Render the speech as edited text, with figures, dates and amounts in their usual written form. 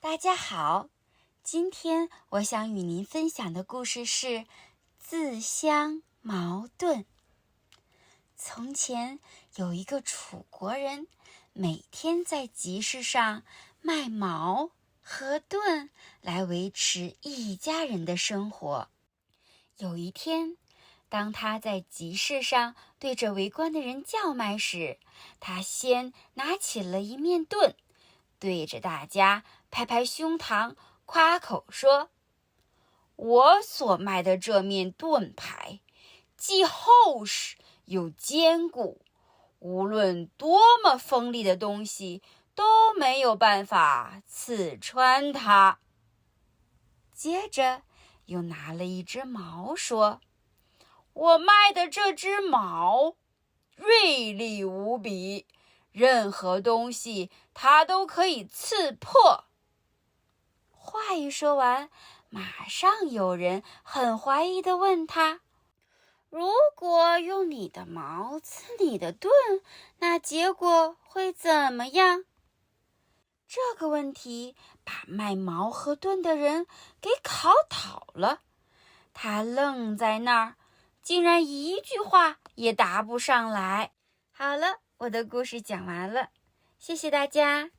大家好，今天我想与您分享的故事是自相矛盾。从前有一个楚国人，每天在集市上卖矛和盾来维持一家人的生活。有一天，当他在集市上对着围观的人叫卖时，他先拿起了一面盾，对着大家拍拍胸膛，夸口说：“我所卖的这面盾牌，既厚实又坚固，无论多么锋利的东西都没有办法刺穿它。”接着又拿了一只矛说：“我卖的这只矛，锐利无比，任何东西它都可以刺破。”话一说完，马上有人很怀疑地问他：“如果用你的矛刺你的盾，那结果会怎么样？”这个问题把卖矛和盾的人给考倒了，他愣在那儿，竟然一句话也答不上来。好了，我的故事讲完了，谢谢大家。